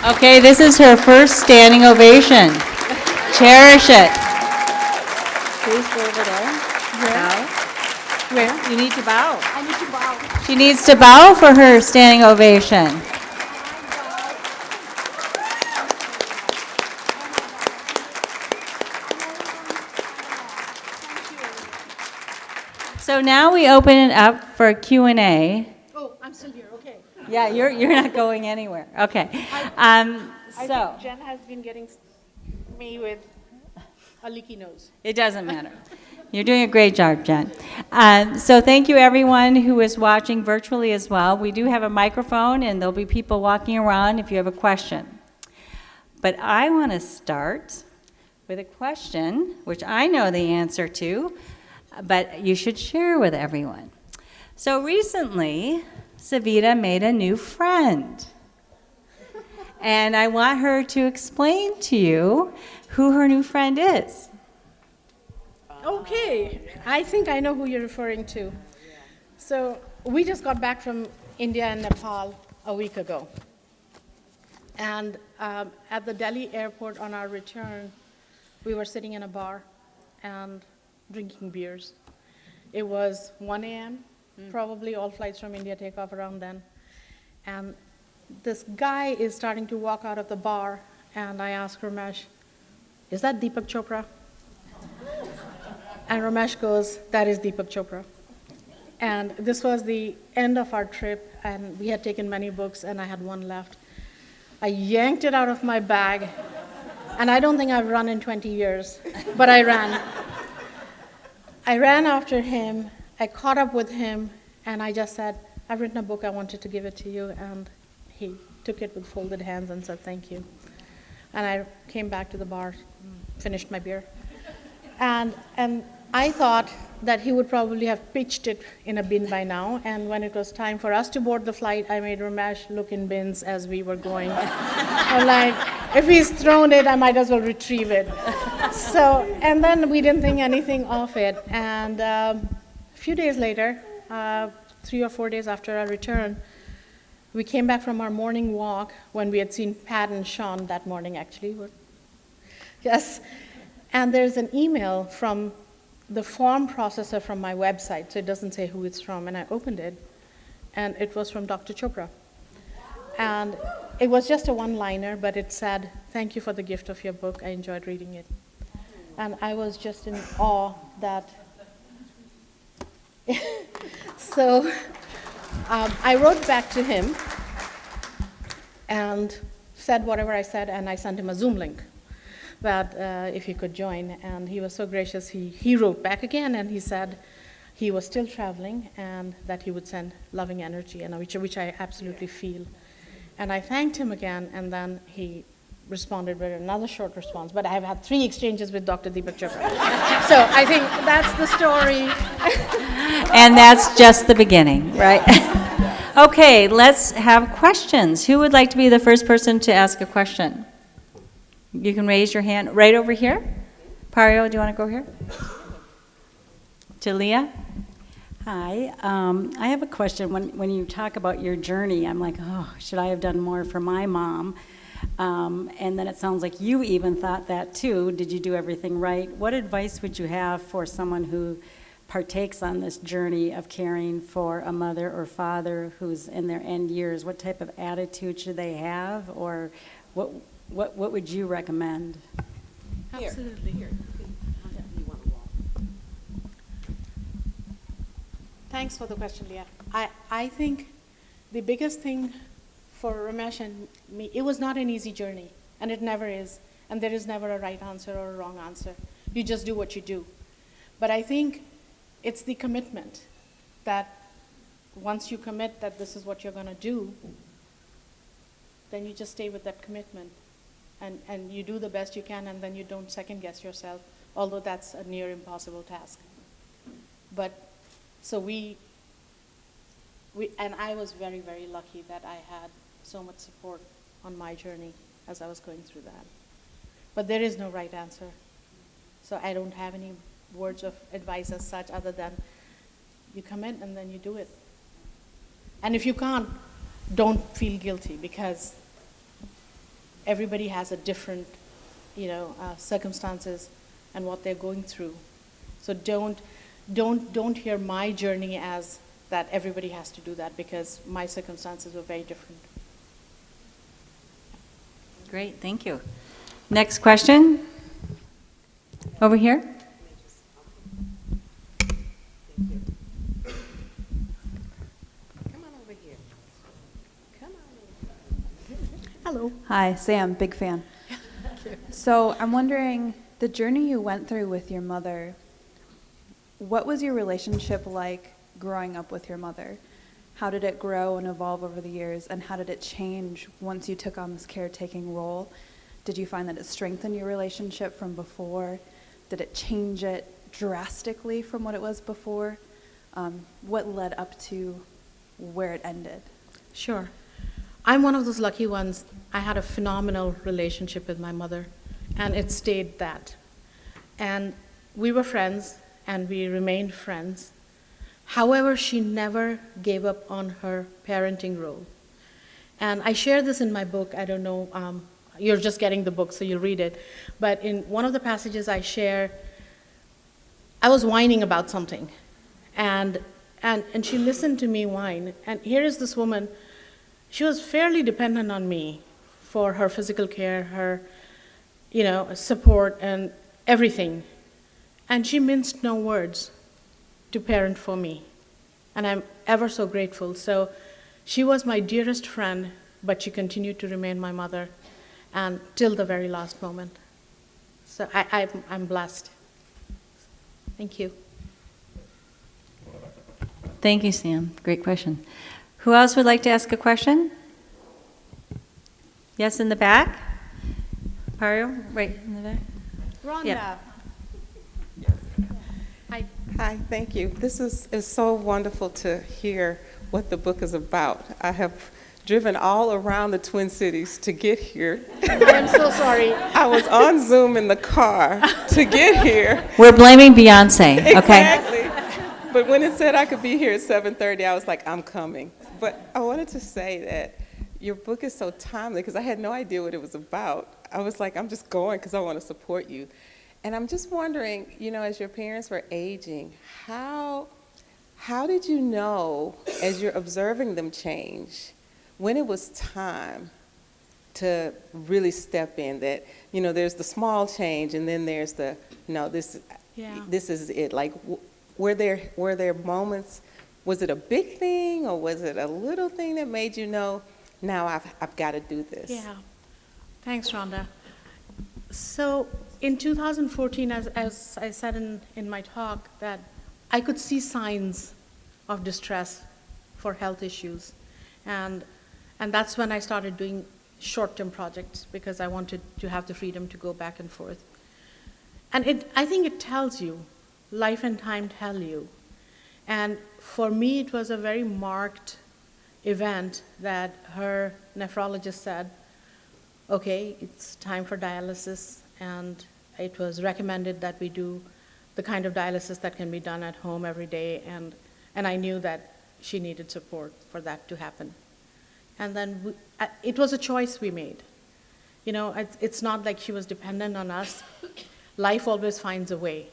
Okay, this is her first standing ovation. Cherish it. Please go over there. Bow. Where? You need to bow. I need to bow. She needs to bow for her standing ovation. So now we open it up for a Q&A. Oh, I'm still here, okay. Yeah, you're not going anywhere. Okay. I So think Jen has been getting me with a leaky nose. it doesn't matter. You're doing a great job, Jen. So thank you, everyone who is watching virtually as well. We do have a microphone, and there'll be people walking around if you have a question. But I want to start with a question, which I know the answer to, but you should share with everyone. So recently, Savita made a new friend. And I want her to explain to you who her new friend is. Okay, I think I know who you're referring to. So we just got back from India and Nepal a week ago. And at the Delhi airport on our return, we were sitting in a bar and drinking beers. It was 1 a.m., probably all flights from India take off around then. And this guy is starting to walk out of the bar, and I asked Ramesh, "Is that Deepak Chopra?" And Ramesh goes, "That is Deepak Chopra." And this was the end of our trip, and we had taken many books, and I had one left. I yanked it out of my bag, and I don't think I've run in 20 years, but I ran. I ran after him, I caught up with him, and I just said, "I've written a book, I wanted to give it to you," and he took it with folded hands and said, "Thank you." And I came back to the bar, finished my beer. And I thought that he would probably have pitched it in a bin by now, and when it was time for us to board the flight, I made Ramesh look in bins as we were going. I'm like, if he's thrown it, I might as well retrieve it. So, and then we didn't think anything of it, and a few days later, 3 or 4 days after our return, we came back from our morning walk when we had seen Pat and Sean that morning, actually. Yes. And there's an email from the form processor from my website, so it doesn't say who it's from. And I opened it, and it was from Dr. Chopra. And it was just a one-liner, but it said, "Thank you for the gift of your book. I enjoyed reading it." And I was just in awe that. So I wrote back to him and said whatever I said, and I sent him a Zoom link that if he could join. And he was so gracious, he wrote back again, and he said he was still traveling and that he would send loving energy, and which I absolutely feel. And I thanked him again, and then he responded with another short response. But I have had 3 exchanges with Dr. Deepak Chopra. So I think that's the story. And that's just the beginning, right? Okay, let's have questions. Who would like to be the first person to ask a question? You can raise your hand right over here. Pario, do you want to go here? To Leah? Hi, I have a question. When you talk about your journey, I'm like, oh, should I have done more for my mom? And then it sounds like you even thought that too. Did you do everything right? What advice would you have for someone who partakes on this journey of caring for a mother or father who's in their end years? What type of attitude should they have, or what would you recommend? Absolutely. Here. Thanks for the question, Leah. I think the biggest thing for Ramesh and me, it was not an easy journey, and it never is, and there is never a right answer or a wrong answer. You just do what you do. But I think it's the commitment that once you commit that this is what you're going to do, then you just stay with that commitment, and you do the best you can, and then you don't second guess yourself, although that's a near impossible task. But so we and I was very, very lucky that I had so much support on my journey as I was going through that. But there is no right answer. So I don't have any words of advice as such other than you commit and then you do it. And if you can't, don't feel guilty, because everybody has a different, circumstances and what they're going through. So don't hear my journey as that everybody has to do that, because my circumstances were very different. Great, thank you. Next question? Over here? Hello. Hi, Sam, big fan. So I'm wondering, the journey you went through with your mother, what was your relationship like growing up with your mother? How did it grow and evolve over the years, and how did it change once you took on this caretaking role? Did you find that it strengthened your relationship from before? Did it change it drastically from what it was before? What led up to where it ended? Sure. I'm one of those lucky ones. I had a phenomenal relationship with my mother, and it stayed that. And we were friends, and we remained friends. However, she never gave up on her parenting role. And I share this in my book. I don't know, you're just getting the book, so you'll read it. But in one of the passages I share, I was whining about something. And she listened to me whine. And here is this woman. She was fairly dependent on me for her physical care, her, support and everything. And she minced no words to parent for me. And I'm ever so grateful. So she was my dearest friend, but she continued to remain my mother, and till the very last moment. So I'm blessed. Thank you. Thank you, Sam. Great question. Who else would like to ask a question? Yes, in the back? Mario, right in the back? Rhonda. Yeah. Hi, thank you. This is so wonderful to hear what the book is about. I have driven all around the Twin Cities to get here. I'm so sorry. I was on Zoom in the car to get here. We're blaming Beyonce, okay? Exactly. But when it said I could be here at 7:30, I was like, I'm coming. But I wanted to say that your book is so timely, because I had no idea what it was about. I was like, I'm just going because I want to support you. And I'm just wondering, as your parents were aging, how did you know, as you're observing them change, when it was time to really step in, that, there's the small change, and then there's the, no, this is it. Like, were there moments, was it a big thing, or was it a little thing that made you know, now I've got to do this? Yeah. Thanks, Rhonda. So in 2014, as I said in my talk, that I could see signs of distress for health issues. And that's when I started doing short-term projects, because I wanted to have the freedom to go back and forth. And I think it tells you, life and time tell you. And for me, it was a very marked event that her nephrologist said, okay, it's time for dialysis, and it was recommended that we do the kind of dialysis that can be done at home every day, and I knew that she needed support for that to happen. And then it was a choice we made. It's not like she was dependent on us. Life always finds a way.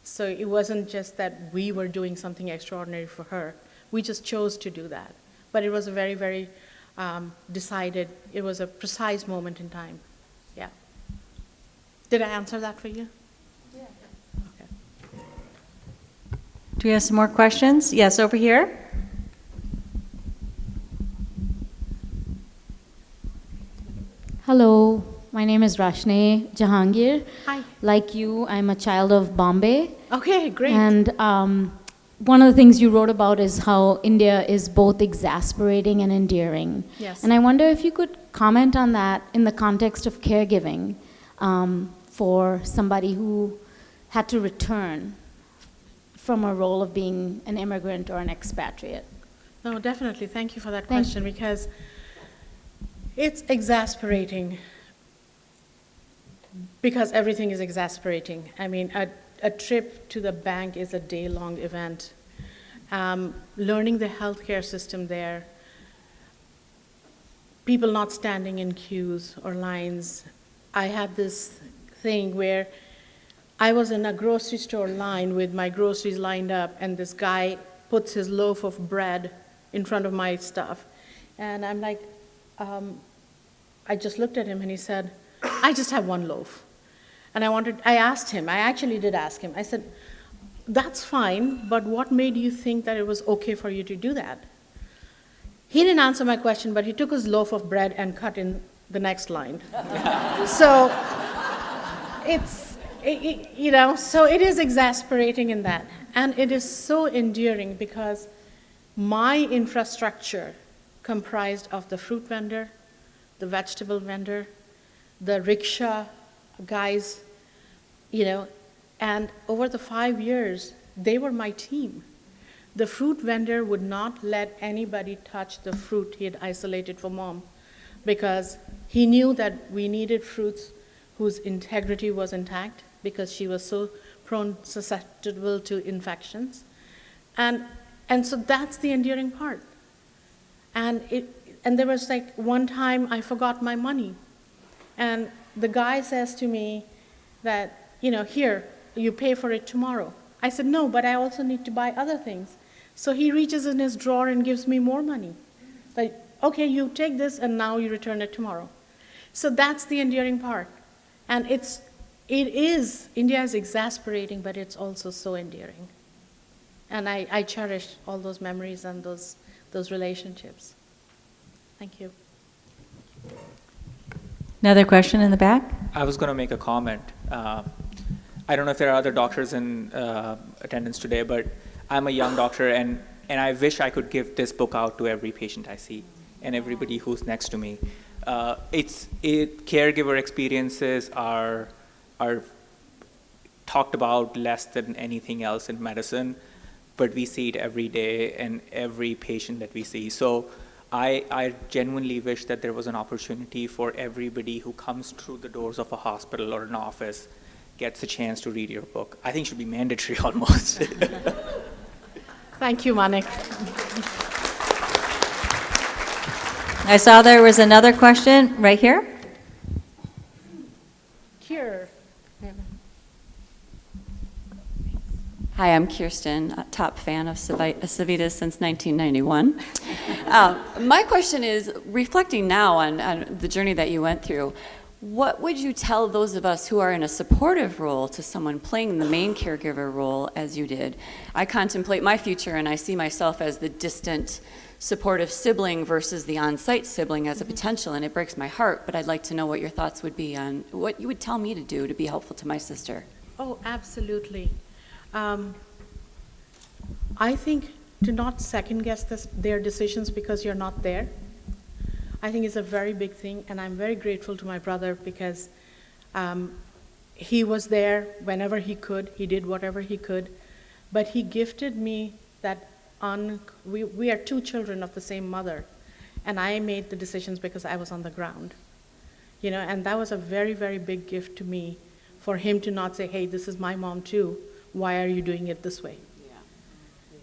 So it wasn't just that we were doing something extraordinary for her. We just chose to do that. But it was a very, very decided, it was a precise moment in time. Yeah. Did I answer that for you? Yeah. Okay. Do we have some more questions? Yes, over here. Hello, my name is Rashne Jahangir. Hi. Like you, I'm a child of Bombay. Okay, great. And one of the things you wrote about is how India is both exasperating and endearing. Yes. And I wonder if you could comment on that in the context of caregiving for somebody who had to return from a role of being an immigrant or an expatriate. No, definitely. Thank you for that Thank question, because it's exasperating, because everything is exasperating. I mean, a trip to the bank is a day-long event. Learning the healthcare system there, people not standing in queues or lines. I had this thing where I was in a grocery store line with my groceries lined up, and this guy puts his loaf of bread in front of my stuff. And I'm like, I just looked at him and he said, I just have one loaf. And I actually did ask him, I said, that's fine, but what made you think that it was okay for you to do that? He didn't answer my question, but he took his loaf of bread and cut in the next line. So so it is exasperating in that. And it is so endearing because my infrastructure comprised of the fruit vendor, the vegetable vendor, the rickshaw guys, and over the 5 years, they were my team. The fruit vendor would not let anybody touch the fruit he had isolated for Mom because he knew that we needed fruits whose integrity was intact because she was so susceptible to infections. And so that's the endearing part. And there was like one time I forgot my money. And the guy says to me that, here, you pay for it tomorrow. I said, no, but I also need to buy other things. So he reaches in his drawer and gives me more money. Like, okay, you take this and now you return it tomorrow. So that's the endearing part. And India is exasperating, but it's also so endearing. And I cherish all those memories and those relationships. Thank you. Another question in the back? I was going to make a comment. I don't know if there are other doctors in attendance today, but I'm a young doctor, and I wish I could give this book out to every patient I see and everybody who's next to me. Caregiver experiences are talked about less than anything else in medicine, but we see it every day in every patient that we see. So I genuinely wish that there was an opportunity for everybody who comes through the doors of a hospital or an office gets a chance to read your book. I think it should be mandatory almost. Thank you, Manik. I saw there was another question right here. Cure. Hi, I'm Kirsten, a top fan of Savita since 1991. My question is, reflecting now on the journey that you went through, what would you tell those of us who are in a supportive role to someone playing the main caregiver role as you did? I contemplate my future and I see myself as the distant supportive sibling versus the on-site sibling as a potential, and it breaks my heart, but I'd like to know what your thoughts would be on what you would tell me to do to be helpful to my sister. Oh, absolutely. I think to not second guess their decisions because you're not there, I think is a very big thing, and I'm very grateful to my brother because he was there whenever he could, he did whatever he could, but he gifted me that we are two children of the same mother, and I made the decisions because I was on the ground, and that was a very, very big gift to me for him to not say, hey, this is my mom too, why are you doing it this way?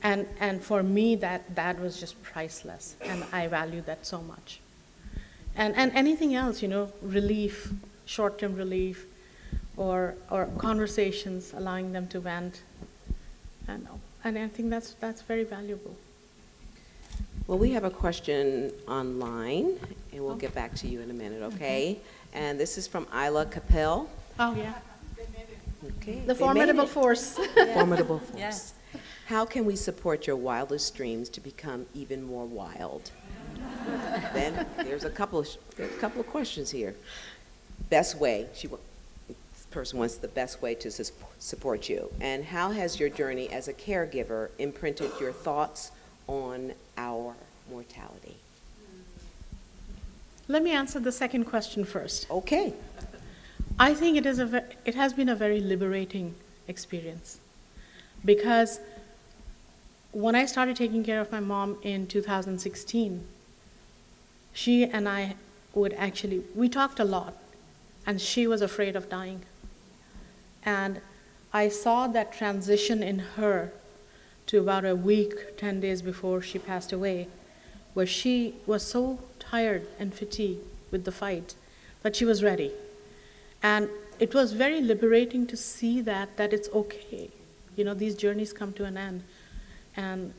Yeah. And for me, that was just priceless, and I value that so much. And anything else, relief, short-term relief, or conversations, allowing them to vent, and I think that's very valuable. Well, we have a question online, and we'll get back to you in a minute, okay? Mm-hmm. And this is from Isla Capel. Oh, yeah. Okay. The formidable force. Formidable force. Yes. How can we support your wildest dreams to become even more wild? Then there's a couple of questions here. Best way. This person wants the best way to support you. And how has your journey as a caregiver imprinted your thoughts on our mortality? Let me answer the second question first. Okay. I think it has been a very liberating experience because when I started taking care of my mom in 2016, she and I we talked a lot, and she was afraid of dying. And I saw that transition in her to about a week, 10 days before she passed away, where she was so tired and fatigued with the fight, but she was ready. And it was very liberating to see that it's okay. You know, these journeys come to an end, and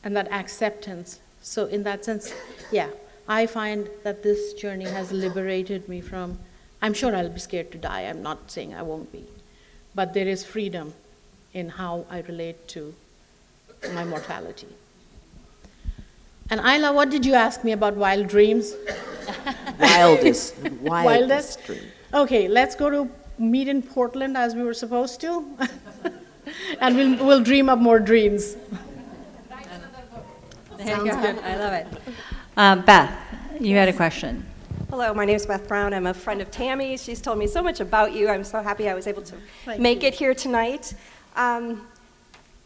that acceptance. So in that sense, yeah, I find that this journey has liberated me from, I'm sure I'll be scared to die, I'm not saying I won't be, but there is freedom in how I relate to my mortality. And Isla, what did you ask me about wild dreams? Wildest dream. Okay, let's go to meet in Portland as we were supposed to, and we'll dream up more dreams. Sounds good. I love it. Beth, you had a question. Hello, my name is Beth Brown. I'm a friend of Tammy's. She's told me so much about you. I'm so happy I was able to make it here tonight.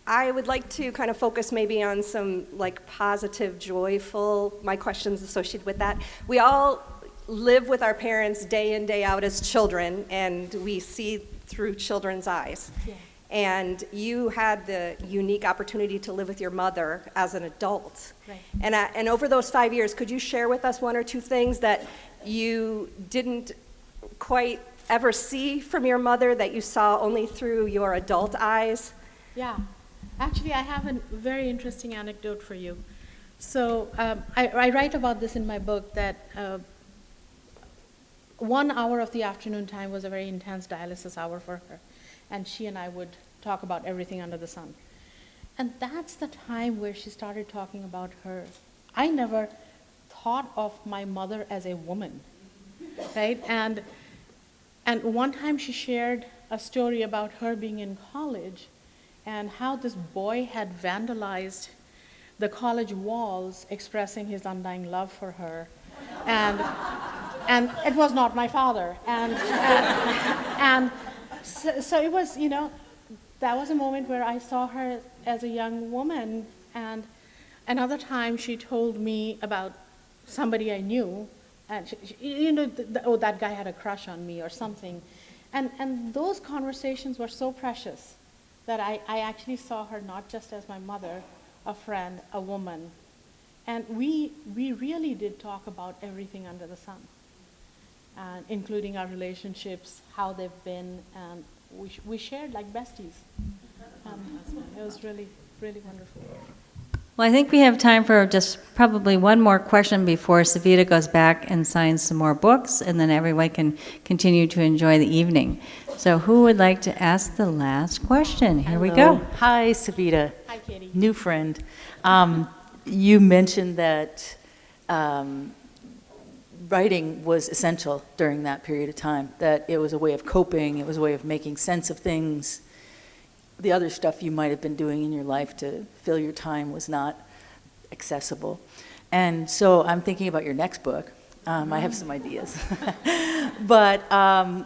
I would like to kind of focus maybe on some like positive, joyful, my questions associated with that. We all live with our parents day in, day out as children, and we see through children's eyes. Yeah. And you had the unique opportunity to live with your mother as an adult. Right. And over those 5 years, could you share with us one or two things that you didn't quite ever see from your mother that you saw only through your adult eyes? Yeah. Actually, I have a very interesting anecdote for you. So I write about this in my book, that 1 hour of the afternoon time was a very intense dialysis hour for her. And she and I would talk about everything under the sun. And that's the time where she started talking about her. I never thought of my mother as a woman, right? And one time she shared a story about her being in college and how this boy had vandalized the college walls expressing his undying love for her. And it was not my father. And so it was, you know, that was a moment where I saw her as a young woman. And another time she told me about somebody I knew, and that guy had a crush on me or something. And those conversations were so precious that I actually saw her not just as my mother, a friend, a woman. And we really did talk about everything under the sun, including our relationships, how they've been, and we shared like besties. It was really, really wonderful. Well, I think we have time for just probably one more question before Savita goes back and signs some more books, and then everyone can continue to enjoy the evening. So who would like to ask the last question? Here we go. Hi, Savita. Hi, Katie. New friend. You mentioned that writing was essential during that period of time, that it was a way of coping, it was a way of making sense of things. The other stuff you might have been doing in your life to fill your time was not accessible. And so I'm thinking about your next book. I have some ideas. But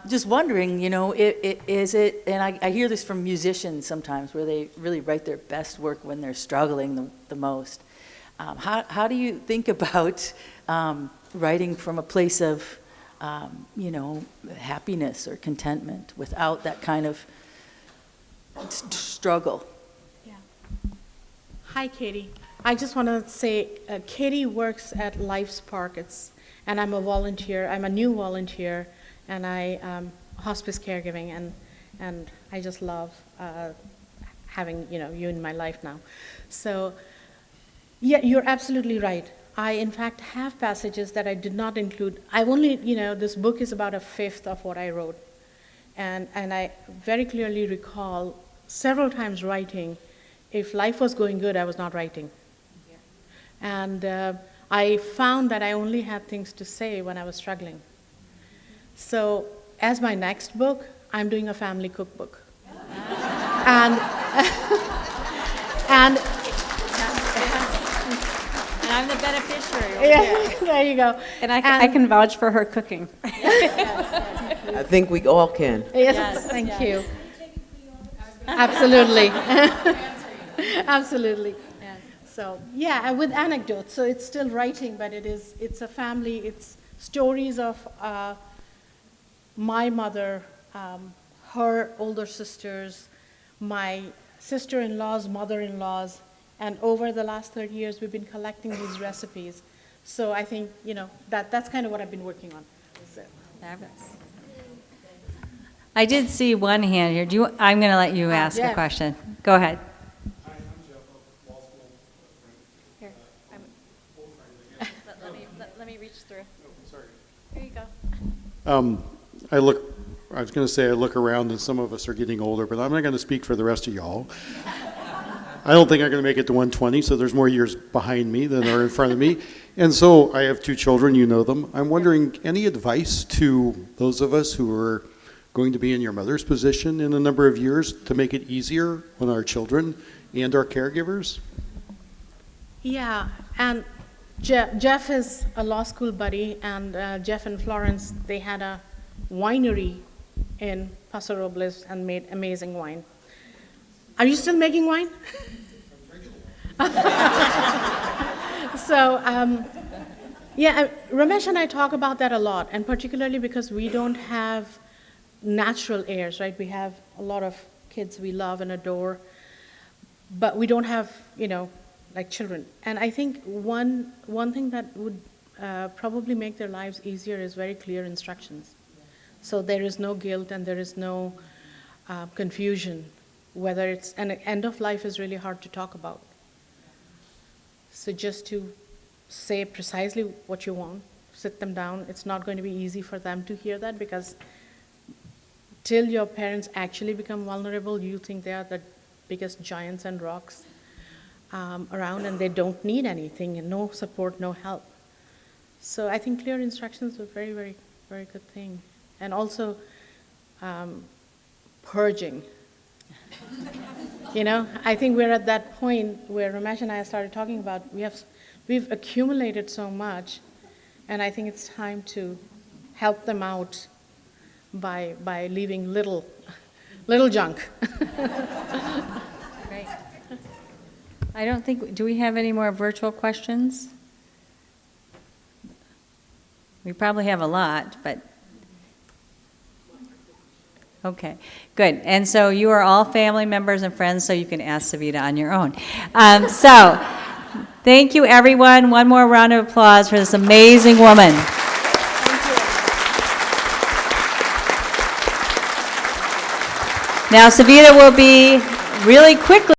just wondering, is it, and I hear this from musicians sometimes, where they really write their best work when they're struggling the most. How do you think about writing from a place of, happiness or contentment without that kind of struggle? Yeah. Hi, Katie. I just want to say, Katie works at Life Spark, and I'm a volunteer. I'm a new volunteer, and I hospice caregiving, and I just love having you in my life now. So, yeah, you're absolutely right. I, in fact, have passages that I did not include. I've only, this book is about a fifth of what I wrote. And I very clearly recall several times writing, if life was going good, I was not writing. Yeah. And I found that I only had things to say when I was struggling. So as my next book, I'm doing a family cookbook. and I'm the beneficiary. Yeah, there you go. And I can vouch for her cooking. I think we all can. Yes, thank you. Absolutely. Absolutely. Yeah. So, yeah, with anecdotes. So it's still writing, but it's a family, it's stories of my mother, her older sisters, my sister-in-laws, mother-in-laws, and over the last 30 years, we've been collecting these recipes. So I think, that's kind of what I've been working on. So. I did see one hand here. I'm going to let you ask a Jeff. question. Go ahead. Let me reach through. Here you go. I was going to say I look around and some of us are getting older, but I'm not going to speak for the rest of y'all. I don't think I'm going to make it to 120, so there's more years behind me than are in front of me. And so I have 2 children, you know them. I'm wondering, any advice to those of us who are going to be in your mother's position in a number of years to make it easier on our children and our caregivers? Yeah, and Jeff is a law school buddy, and Jeff and Florence, they had a winery in Paso Robles and made amazing wine. Are you still making wine? So, Ramesh and I talk about that a lot, and particularly because we don't have natural heirs, right? We have a lot of kids we love and adore, but we don't have, like children. And I think one thing that would probably make their lives easier is very clear instructions. So there is no guilt and there is no confusion, whether it's, and end of life is really hard to talk about. So just to say precisely what you want, sit them down. It's not going to be easy for them to hear that, because till your parents actually become vulnerable, you think they are the biggest giants and rocks around, and they don't need anything, and no support, no help. So I think clear instructions are a very, very, very good thing. And also purging. I think we're at that point where Ramesh and I started talking about, we've accumulated so much, and I think it's time to help them out by leaving little junk. Great. I don't think, do we have any more virtual questions? We probably have a lot, but. Okay, good. And so you are all family members and friends, so you can ask Savita on your own. So thank you, everyone. One more round of applause for this amazing woman. Now, Savita will be really quickly